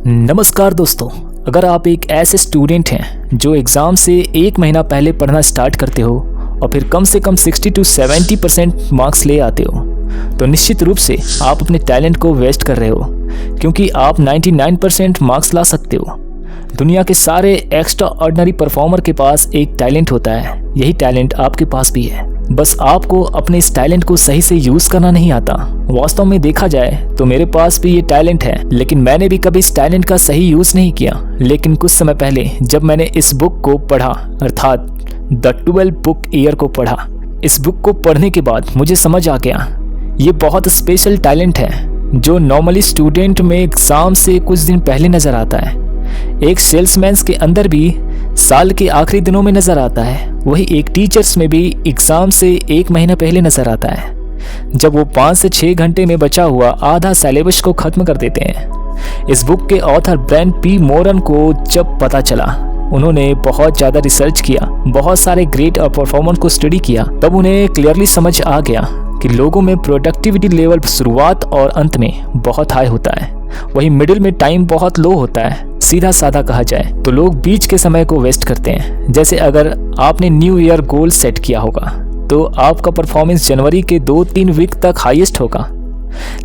नमस्कार दोस्तों, अगर आप एक ऐसे स्टूडेंट हैं जो एग्ज़ाम से एक महीना पहले पढ़ना स्टार्ट करते हो और फिर कम से कम 60 to 70% मार्क्स ले आते हो, तो निश्चित रूप से आप अपने टैलेंट को वेस्ट कर रहे हो, क्योंकि आप 99% मार्क्स ला सकते हो। दुनिया के सारे एक्स्ट्रा ऑर्डिनरी परफॉर्मर के पास एक टैलेंट होता है, यही टैलेंट आपके पास भी है। बस आपको अपने इस टैलेंट को सही से यूज़ करना नहीं आता। वास्तव में देखा जाए तो मेरे पास भी ये टैलेंट है, लेकिन मैंने भी कभी इस टैलेंट का सही यूज़ नहीं किया। लेकिन कुछ समय पहले जब मैंने इस बुक को पढ़ा, अर्थात द 12 बुक ईयर को पढ़ा, इस बुक को पढ़ने के बाद मुझे समझ आ गया ये बहुत स्पेशल टैलेंट है जो नॉर्मली स्टूडेंट में एग्ज़ाम से कुछ दिन पहले नज़र आता है। एक सेल्समैन के अंदर भी साल के आखिरी दिनों में नज़र आता है, वही एक टीचर्स में भी एग्ज़ाम से एक महीना पहले नज़र आता है, जब वो 5 से 6 घंटे में बचा हुआ आधा सिलेबस को ख़त्म कर देते हैं। इस बुक के ऑथर ब्रेंट पी मोरन को जब पता चला, उन्होंने बहुत ज़्यादा रिसर्च किया, बहुत सारे ग्रेट और परफॉर्मर को स्टडी किया, तब उन्हें क्लियरली समझ आ गया कि लोगों में प्रोडक्टिविटी लेवल शुरुआत और अंत में बहुत हाई होता है, वही मिडिल में टाइम बहुत लो होता है। सीधा साधा कहा जाए तो लोग बीच के समय को वेस्ट करते हैं। जैसे अगर आपने न्यू ईयर गोल सेट किया होगा तो आपका परफॉर्मेंस जनवरी के 2-3 वीक तक हाईएस्ट होगा,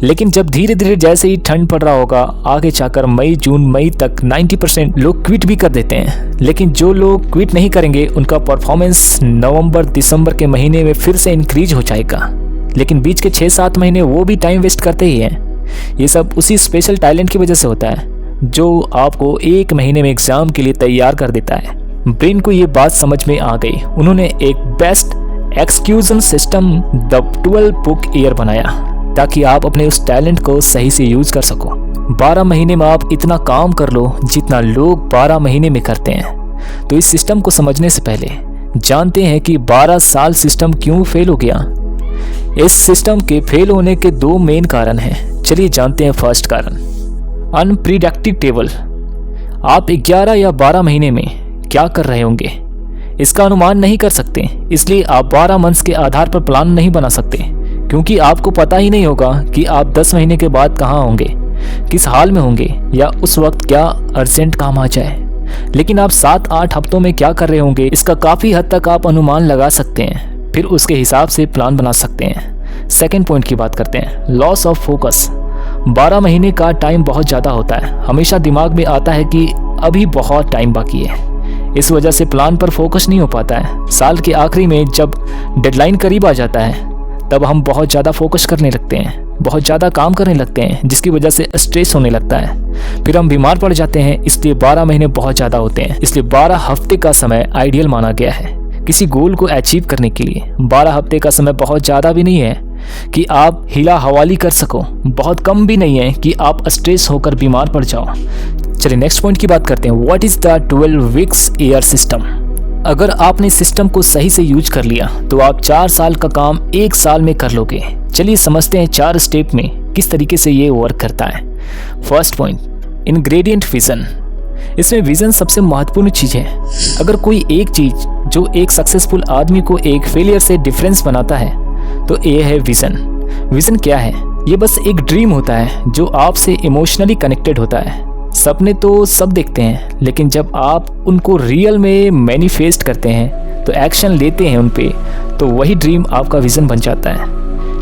लेकिन जब धीरे धीरे जैसे ही ठंड पड़ रहा होगा, आगे जाकर मई तक 90% लोग क्विट भी कर देते हैं। लेकिन जो लोग क्विट नहीं करेंगे उनका परफॉर्मेंस नवंबर दिसंबर के महीने में फिर से इंक्रीज हो जाएगा, लेकिन बीच के 6-7 महीने वो भी टाइम वेस्ट करते ही हैं। ये सब उसी स्पेशल टैलेंट की वजह से होता है जो आपको एक महीने में एग्ज़ाम के लिए तैयार कर देता है। ब्रेन को ये बात समझ में आ गई, उन्होंने एक बेस्ट एक्सक्यूजन सिस्टम द 12 बुक ईयर बनाया ताकि आप अपने उस टैलेंट को सही से यूज़ कर सको। 12 महीने में आप इतना काम कर लो जितना लोग 12 महीने में करते हैं। तो इस सिस्टम को समझने से पहले जानते हैं कि 12 साल सिस्टम क्यों फेल हो गया। इस सिस्टम के फेल होने के 2 मेन कारण हैं। चलिए जानते हैं फर्स्ट कारण, अनप्रिडिक्टेबल। आप 11 या 12 महीने में क्या कर रहे होंगे इसका अनुमान नहीं कर सकते, इसलिए आप 12 मंथ्स के आधार पर प्लान नहीं बना सकते, क्योंकि आपको पता ही नहीं होगा कि आप 10 महीने के बाद कहाँ होंगे, किस हाल में होंगे, या उस वक्त क्या अर्जेंट काम आ जाए। लेकिन आप 7-8 हफ्तों में क्या कर रहे होंगे इसका काफ़ी हद तक आप अनुमान लगा सकते हैं, फिर उसके हिसाब से प्लान बना सकते हैं। सेकेंड पॉइंट की बात करते हैं, लॉस ऑफ फोकस। 12 महीने का टाइम बहुत ज़्यादा होता है, हमेशा दिमाग में आता है कि अभी बहुत टाइम बाकी है, इस वजह से प्लान पर फोकस नहीं हो पाता है। साल के आखिरी में जब डेडलाइन करीब आ जाता है तब हम बहुत ज़्यादा फोकस करने लगते हैं, बहुत ज़्यादा काम करने लगते हैं, जिसकी वजह से स्ट्रेस होने लगता है, फिर हम बीमार पड़ जाते हैं। इसलिए 12 महीने बहुत ज़्यादा होते हैं, इसलिए 12 हफ्ते का समय आइडियल माना गया है किसी गोल को अचीव करने के लिए। 12 हफ्ते का समय बहुत ज़्यादा भी नहीं है कि आप हिला हवाली कर सको, बहुत कम भी नहीं है कि आप स्ट्रेस होकर बीमार पड़ जाओ। चलिए नेक्स्ट पॉइंट की बात करते हैं, what is the 12 weeks year system. अगर आपने सिस्टम को सही से यूज कर लिया तो आप 4 साल का काम 1 साल में कर लोगे। चलिए समझते हैं 4 स्टेप में किस तरीके से ये वर्क करता है। First point, ingredient vision. इसमें विजन सबसे महत्वपूर्ण चीज़ है। अगर कोई एक चीज़ जो एक सक्सेसफुल आदमी को एक फेलियर से डिफरेंस बनाता है तो ये है विजन। विजन क्या है? ये बस एक ड्रीम होता है जो आपसे इमोशनली कनेक्टेड होता है। सपने तो सब देखते हैं, लेकिन जब आप उनको रियल में मैनिफेस्ट करते हैं तो एक्शन लेते हैं उन पे, तो वही ड्रीम आपका विज़न बन जाता है।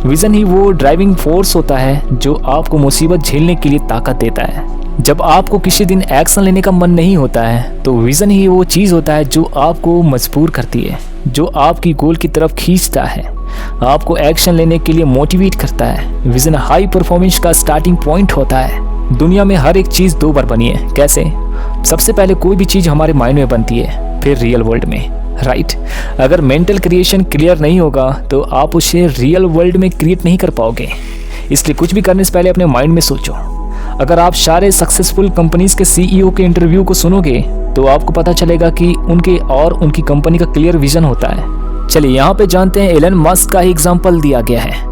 विज़न ही वो ड्राइविंग फोर्स होता है जो आपको मुसीबत झेलने के लिए ताकत देता है। जब आपको किसी दिन एक्शन लेने का मन नहीं होता है तो विज़न ही वो चीज़ होता है जो आपको मजबूर करती है, जो आपकी गोल की तरफ खींचता है, आपको एक्शन लेने के लिए मोटिवेट करता है। विज़न हाई परफॉर्मेंस का स्टार्टिंग पॉइंट होता है। दुनिया में हर एक चीज़ 2 बार बनी है। कैसे? सबसे पहले कोई भी चीज़ हमारे माइंड में बनती है, फिर रियल वर्ल्ड में, राइट। अगर मेंटल क्रिएशन क्लियर नहीं होगा तो आप उसे रियल वर्ल्ड में क्रिएट नहीं कर पाओगे। इसलिए कुछ भी करने से पहले अपने माइंड में सोचो। अगर आप सारे सक्सेसफुल कंपनीज के CEO के इंटरव्यू को सुनोगे तो आपको पता चलेगा कि उनके और उनकी कंपनी का क्लियर विजन होता है। चलिए यहाँ पे जानते हैं, एलन मस्क का ही एग्जाम्पल दिया गया है।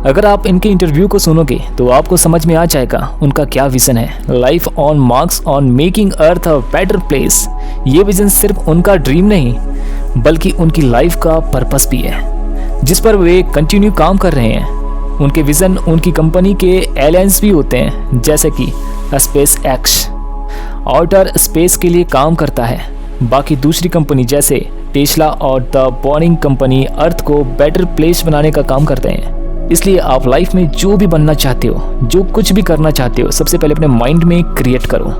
अगर आप इनके इंटरव्यू को सुनोगे तो आपको समझ में आ जाएगा उनका क्या विज़न है। Life on marks on making earth a better place. ये विज़न सिर्फ उनका ड्रीम नहीं बल्कि उनकी लाइफ का पर्पस भी है, जिस पर वे कंटिन्यू काम कर रहे हैं। उनके विज़न उनकी कंपनी के एलायंस भी होते हैं, जैसे कि स्पेस एक्स, आउटर स्पेस के लिए काम करता है। बाकी दूसरी कंपनी जैसे टेस्ला और द बोरिंग कंपनी अर्थ को बेटर प्लेस बनाने का काम करते हैं। इसलिए आप लाइफ में जो भी बनना चाहते हो, जो कुछ भी करना चाहते हो, सबसे पहले अपने माइंड में क्रिएट करो।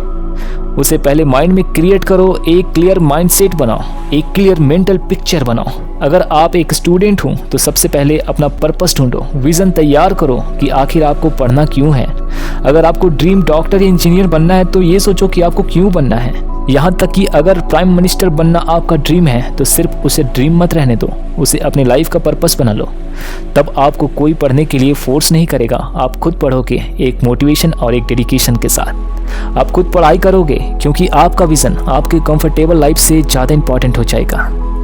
उसे पहले माइंड में क्रिएट करो, एक क्लियर माइंडसेट बनाओ, एक क्लियर मेंटल पिक्चर बनाओ। अगर आप एक स्टूडेंट हो तो सबसे पहले अपना पर्पस ढूंढो, विजन तैयार करो कि आखिर आपको पढ़ना क्यों है। अगर आपको ड्रीम डॉक्टर या इंजीनियर बनना है तो ये सोचो कि आपको क्यों बनना है। यहाँ तक कि अगर प्राइम मिनिस्टर बनना आपका ड्रीम है तो सिर्फ उसे ड्रीम मत रहने दो, उसे अपनी लाइफ का पर्पस बना लो। तब आपको कोई पढ़ने के लिए फोर्स नहीं करेगा, आप खुद पढ़ोगे एक मोटिवेशन और एक डेडिकेशन के साथ। आप खुद पढ़ाई करोगे क्योंकि आपका विजन आपके कंफर्टेबल लाइफ से ज़्यादा इंपॉर्टेंट हो जाएगा।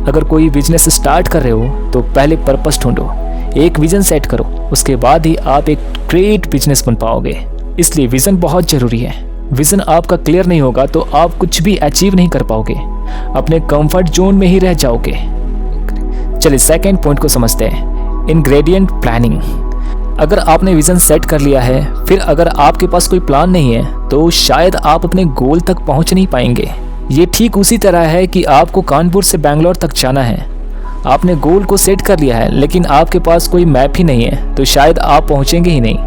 अगर कोई बिजनेस स्टार्ट कर रहे हो तो पहले पर्पस ढूंढो, एक विजन सेट करो, उसके बाद ही आप एक ग्रेट बिजनेस बन पाओगे। इसलिए विजन बहुत ज़रूरी है। विजन आपका क्लियर नहीं होगा तो आप कुछ भी अचीव नहीं कर पाओगे, अपने कंफर्ट जोन में ही रह जाओगे। चलिए सेकंड पॉइंट को समझते हैं, इंग्रेडिएंट प्लानिंग। अगर आपने विजन सेट कर लिया है, फिर अगर आपके पास कोई प्लान नहीं है तो शायद आप अपने गोल तक पहुंच नहीं पाएंगे। ये ठीक उसी तरह है कि आपको कानपुर से बेंगलोर तक जाना है, आपने गोल को सेट कर लिया है लेकिन आपके पास कोई मैप ही नहीं है तो शायद आप पहुंचेंगे ही नहीं,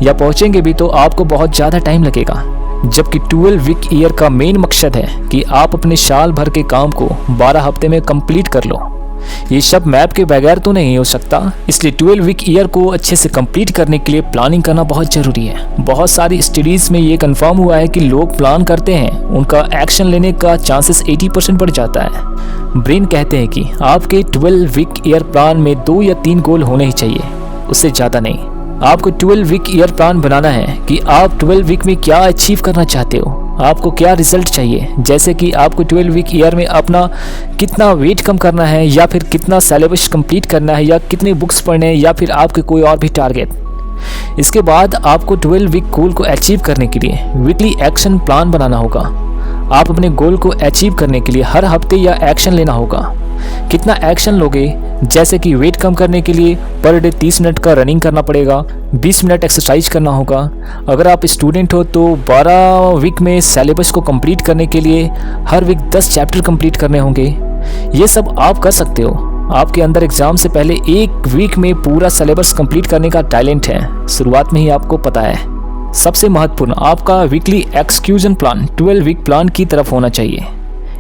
या पहुंचेंगे भी तो आपको बहुत ज़्यादा टाइम लगेगा। जबकि 12 वीक ईयर का मेन मकसद है कि आप अपने साल भर के काम को 12 हफ्ते में कंप्लीट कर लो। ये सब मैप के बगैर तो नहीं हो सकता, इसलिए 12 वीक ईयर को अच्छे से कंप्लीट करने के लिए प्लानिंग करना बहुत ज़रूरी है। बहुत सारी स्टडीज़ में ये कंफर्म हुआ है कि लोग प्लान करते हैं, उनका एक्शन लेने का चांसेस 80% बढ़ जाता है। ब्रेन कहते हैं कि आपके 12 वीक ईयर प्लान में 2 या 3 गोल होने ही चाहिए, उससे ज़्यादा नहीं। आपको 12 वीक ईयर प्लान बनाना है कि आप 12 वीक में क्या अचीव करना चाहते हो, आपको क्या रिजल्ट चाहिए। जैसे कि आपको 12 वीक ईयर में अपना कितना वेट कम करना है, या फिर कितना सिलेबस कंप्लीट करना है, या कितने बुक्स पढ़ने हैं, या फिर आपके कोई और भी टारगेट। इसके बाद आपको 12 वीक गोल को अचीव करने के लिए वीकली एक्शन प्लान बनाना होगा। आप अपने गोल को अचीव करने के लिए हर हफ्ते या एक्शन लेना होगा। कितना एक्शन लोगे, जैसे कि वेट कम करने के लिए पर डे 30 मिनट का रनिंग करना पड़ेगा, 20 मिनट एक्सरसाइज करना होगा। अगर आप स्टूडेंट हो तो 12 वीक में सिलेबस को कंप्लीट करने के लिए हर वीक 10 चैप्टर कंप्लीट करने होंगे। ये सब आप कर सकते हो। आपके अंदर एग्जाम से पहले 1 वीक में पूरा सिलेबस कंप्लीट करने का टैलेंट है, शुरुआत में ही आपको पता है। सबसे महत्वपूर्ण, आपका वीकली एक्सक्यूजन प्लान 12 वीक प्लान की तरफ होना चाहिए।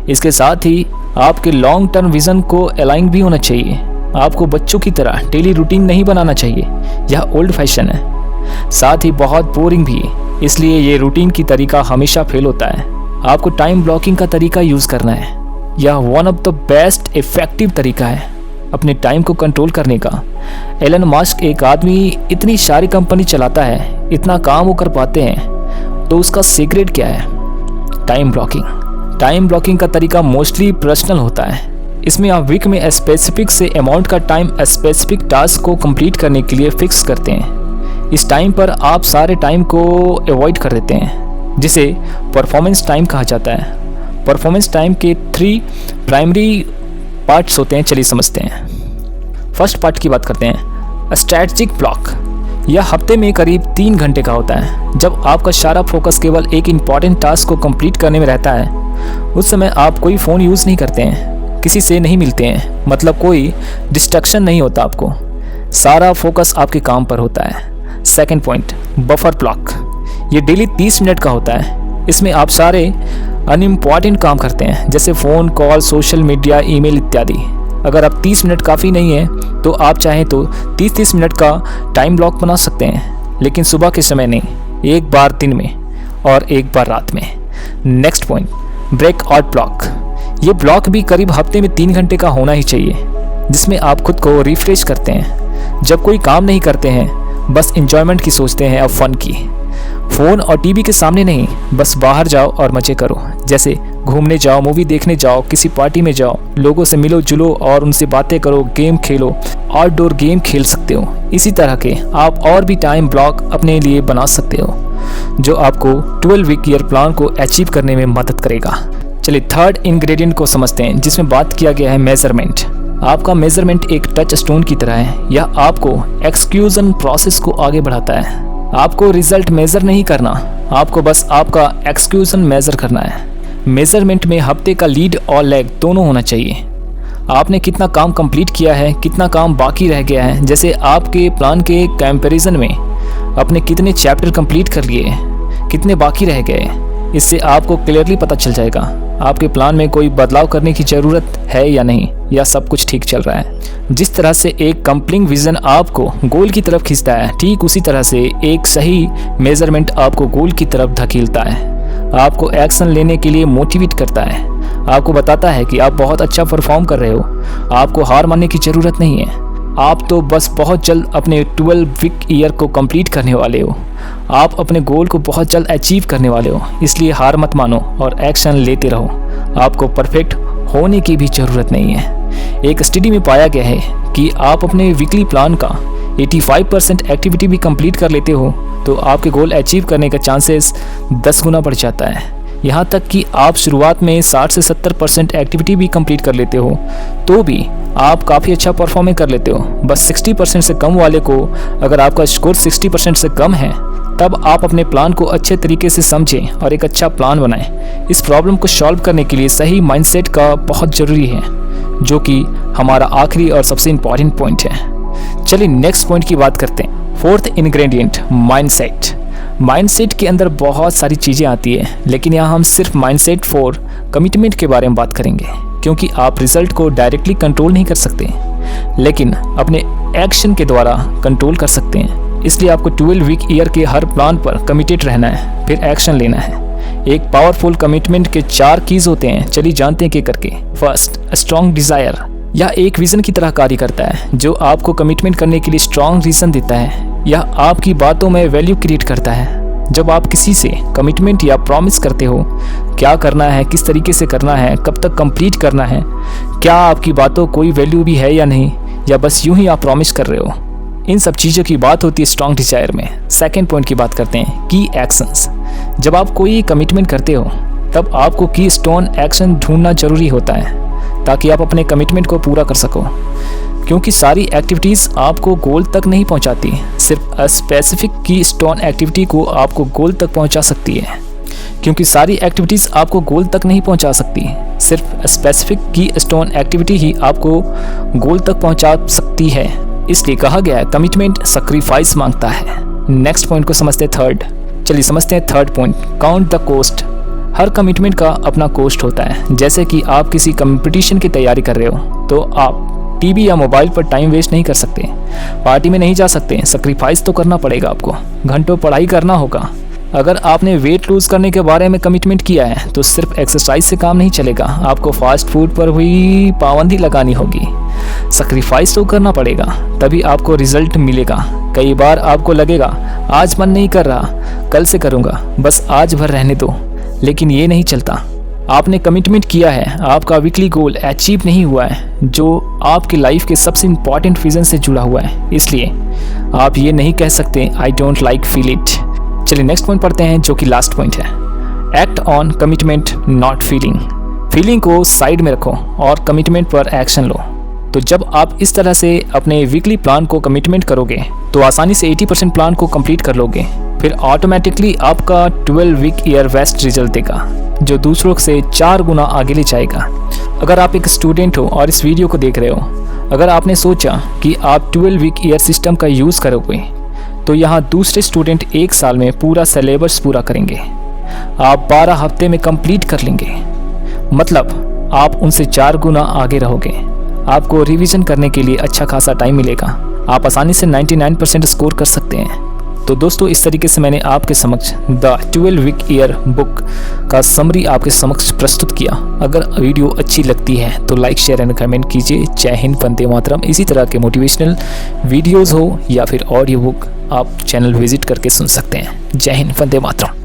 इसके साथ ही आपके लॉन्ग टर्म विजन को अलाइन भी होना चाहिए। आपको बच्चों की तरह डेली रूटीन नहीं बनाना चाहिए, यह ओल्ड फैशन है, साथ ही बहुत बोरिंग भी, इसलिए ये रूटीन की तरीका हमेशा फेल होता है। आपको टाइम ब्लॉकिंग का तरीका यूज़ करना है, यह one of the best effective तरीका है अपने टाइम को कंट्रोल करने का। एलन मस्क एक आदमी इतनी सारी कंपनी चलाता है, इतना काम वो कर पाते हैं, तो उसका सीक्रेट क्या है? Time blocking. टाइम ब्लॉकिंग का तरीका मोस्टली पर्सनल होता है। इसमें आप वीक में स्पेसिफिक से अमाउंट का टाइम स्पेसिफिक टास्क को कंप्लीट करने के लिए फिक्स करते हैं। इस टाइम पर आप सारे टाइम को अवॉइड कर देते हैं, जिसे परफॉर्मेंस टाइम कहा जाता है। परफॉर्मेंस टाइम के 3 प्राइमरी पार्ट्स होते हैं, चलिए समझते हैं। फर्स्ट पार्ट की बात करते हैं, स्ट्रैटेजिक ब्लॉक। यह हफ्ते में करीब 3 घंटे का होता है, जब आपका सारा फोकस केवल एक इम्पॉर्टेंट टास्क को कंप्लीट करने में रहता है। उस समय आप कोई फ़ोन यूज़ नहीं करते हैं, किसी से नहीं मिलते हैं, मतलब कोई डिस्ट्रैक्शन नहीं होता आपको, सारा फोकस आपके काम पर होता है। Second point, buffer block. ये डेली 30 मिनट का होता है। इसमें आप सारे अनइम्पॉर्टेंट काम करते हैं, जैसे phone call, social media, email इत्यादि। अगर आप 30 मिनट काफ़ी नहीं है तो आप चाहें तो 30-30 मिनट का टाइम ब्लॉक बना सकते हैं, लेकिन सुबह के समय नहीं, एक बार दिन में और एक बार रात में। Next point, breakout block. ये ब्लॉक भी करीब हफ्ते में 3 घंटे का होना ही चाहिए, जिसमें आप खुद को रिफ्रेश करते हैं। जब कोई काम नहीं करते हैं, बस एंजॉयमेंट की सोचते हैं और फन की। फ़ोन और टीवी के सामने नहीं, बस बाहर जाओ और मज़े करो, जैसे घूमने जाओ, मूवी देखने जाओ, किसी पार्टी में जाओ, लोगों से मिलो जुलो और उनसे बातें करो, गेम खेलो, आउटडोर गेम खेल सकते हो। इसी तरह के आप और भी टाइम ब्लॉक अपने लिए बना सकते हो, जो आपको 12 वीक ईयर प्लान को अचीव करने में मदद करेगा। चलिए थर्ड इंग्रेडिएंट को समझते हैं, जिसमें बात किया गया है मेजरमेंट। आपका मेजरमेंट एक टच स्टोन की तरह है, यह आपको एक्सक्यूजन प्रोसेस को आगे बढ़ाता है। आपको रिजल्ट मेज़र नहीं करना, आपको बस आपका एक्सक्यूशन मेज़र करना है। मेज़रमेंट में हफ्ते का लीड और लेग दोनों होना चाहिए। आपने कितना काम कंप्लीट किया है, कितना काम बाकी रह गया है, जैसे आपके प्लान के कंपैरिजन में अपने कितने चैप्टर कंप्लीट कर लिए, कितने बाकी रह गए, इससे आपको क्लियरली पता चल जाएगा आपके प्लान में कोई बदलाव करने की ज़रूरत है या नहीं, या सब कुछ ठीक चल रहा है। जिस तरह से एक कंप्लीट विज़न आपको गोल की तरफ खींचता है, ठीक उसी तरह से एक सही मेज़रमेंट आपको गोल की तरफ धकेलता है, आपको एक्शन लेने के लिए मोटिवेट करता है, आपको बताता है कि आप बहुत अच्छा परफॉर्म कर रहे हो, आपको हार मानने की ज़रूरत नहीं है, आप तो बस बहुत जल्द अपने 12 वीक ईयर को कंप्लीट करने वाले हो, आप अपने गोल को बहुत जल्द अचीव करने वाले हो, इसलिए हार मत मानो और एक्शन लेते रहो। आपको परफेक्ट होने की भी ज़रूरत नहीं है। एक स्टडी में पाया गया है कि आप अपने वीकली प्लान का 85% एक्टिविटी भी कंप्लीट कर लेते हो तो आपके गोल अचीव करने का चांसेस 10 गुना बढ़ जाता है। यहाँ तक कि आप शुरुआत में 60 से 70% एक्टिविटी भी कंप्लीट कर लेते हो तो भी आप काफ़ी अच्छा परफॉर्मेंस कर लेते हो। बस 60% से कम वाले को, अगर आपका स्कोर 60% से कम है, तब आप अपने प्लान को अच्छे तरीके से समझें और एक अच्छा प्लान बनाएं। इस प्रॉब्लम को सॉल्व करने के लिए सही माइंडसेट का बहुत ज़रूरी है, जो कि हमारा आखिरी और सबसे इम्पॉर्टेंट पॉइंट है। चलिए नेक्स्ट पॉइंट की बात करते हैं। Fourth ingredient, mindset. माइंडसेट के अंदर बहुत सारी चीज़ें आती है, लेकिन यहाँ हम सिर्फ माइंडसेट फॉर कमिटमेंट के बारे में बात करेंगे, क्योंकि आप रिजल्ट को डायरेक्टली कंट्रोल नहीं कर सकते, लेकिन अपने एक्शन के द्वारा कंट्रोल कर सकते हैं। इसलिए आपको 12 वीक ईयर के हर प्लान पर कमिटेड रहना है, फिर एक्शन लेना है। एक पावरफुल कमिटमेंट के 4 कीज होते हैं, चलिए जानते हैं कि करके। First, strong desire. यह एक विजन की तरह कार्य करता है जो आपको कमिटमेंट करने के लिए स्ट्रॉन्ग रीज़न देता है। यह आपकी बातों में वैल्यू क्रिएट करता है। जब आप किसी से कमिटमेंट या प्रॉमिस करते हो, क्या करना है, किस तरीके से करना है, कब तक कंप्लीट करना है, क्या आपकी बातों कोई वैल्यू भी है या नहीं, या बस यूं ही आप प्रॉमिस कर रहे हो, इन सब चीज़ों की बात होती है स्ट्रॉन्ग डिज़ायर में। सेकेंड पॉइंट की बात करते हैं, की एक्शंस। जब आप कोई कमिटमेंट करते हो तब आपको की स्टोन एक्शन ढूंढना जरूरी होता है ताकि आप अपने कमिटमेंट को पूरा कर सको, क्योंकि सारी एक्टिविटीज़ आपको गोल तक नहीं पहुंचाती, सिर्फ स्पेसिफिक की स्टोन एक्टिविटी को आपको गोल तक पहुंचा सकती है। क्योंकि सारी एक्टिविटीज़ आपको गोल तक नहीं पहुंचा सकती, सिर्फ स्पेसिफिक की स्टोन एक्टिविटी ही आपको गोल तक पहुंचा सकती है। इसलिए कहा गया है कमिटमेंट सैक्रिफाइस मांगता है। नेक्स्ट पॉइंट को समझते हैं थर्ड। चलिए समझते हैं third point, count the cost. हर कमिटमेंट का अपना कोस्ट होता है। जैसे कि आप किसी कंपटीशन की तैयारी कर रहे हो तो आप टीवी या मोबाइल पर टाइम वेस्ट नहीं कर सकते, पार्टी में नहीं जा सकते, सैक्रिफाइस तो करना पड़ेगा आपको, घंटों पढ़ाई करना होगा। अगर आपने वेट लूज़ करने के बारे में कमिटमेंट किया है तो सिर्फ एक्सरसाइज से काम नहीं चलेगा, आपको फास्ट फूड पर हुई पाबंदी लगानी होगी, सैक्रिफाइस तो करना पड़ेगा, तभी आपको रिजल्ट मिलेगा। कई बार आपको लगेगा आज मन नहीं कर रहा, कल से करूँगा, बस आज भर रहने दो, लेकिन ये नहीं चलता। आपने कमिटमेंट किया है, आपका वीकली गोल अचीव नहीं हुआ है जो आपकी लाइफ के सबसे इम्पॉर्टेंट विजन से जुड़ा हुआ है, इसलिए आप ये नहीं कह सकते I don't like feel it. चलिए नेक्स्ट पॉइंट पढ़ते हैं जो कि लास्ट पॉइंट है, act on commitment not feeling. Feeling को साइड में रखो और कमिटमेंट पर एक्शन लो। तो जब आप इस तरह से अपने वीकली प्लान को कमिटमेंट करोगे तो आसानी से 80% प्लान को कंप्लीट कर लोगे, फिर ऑटोमेटिकली आपका 12 वीक ईयर बेस्ट रिजल्ट देगा जो दूसरों से 4 गुना आगे ले जाएगा। अगर आप एक स्टूडेंट हो और इस वीडियो को देख रहे हो, अगर आपने सोचा कि आप 12 वीक ईयर सिस्टम का यूज़ करोगे तो यहाँ दूसरे स्टूडेंट 1 साल में पूरा सिलेबस पूरा करेंगे, आप 12 हफ्ते में कंप्लीट कर लेंगे, मतलब आप उनसे 4 गुना आगे रहोगे। आपको रिवीजन करने के लिए अच्छा खासा टाइम मिलेगा, आप आसानी से 99% स्कोर कर सकते हैं। तो दोस्तों इस तरीके से मैंने आपके समक्ष द 12 वीक ईयर बुक का समरी आपके समक्ष प्रस्तुत किया। अगर वीडियो अच्छी लगती है तो लाइक शेयर एंड कमेंट कीजिए। जय हिंद, वंदे मातरम। इसी तरह के मोटिवेशनल वीडियोज़ हो या फिर ऑडियो बुक आप चैनल विजिट करके सुन सकते हैं। जय हिंद, वंदे मातरम।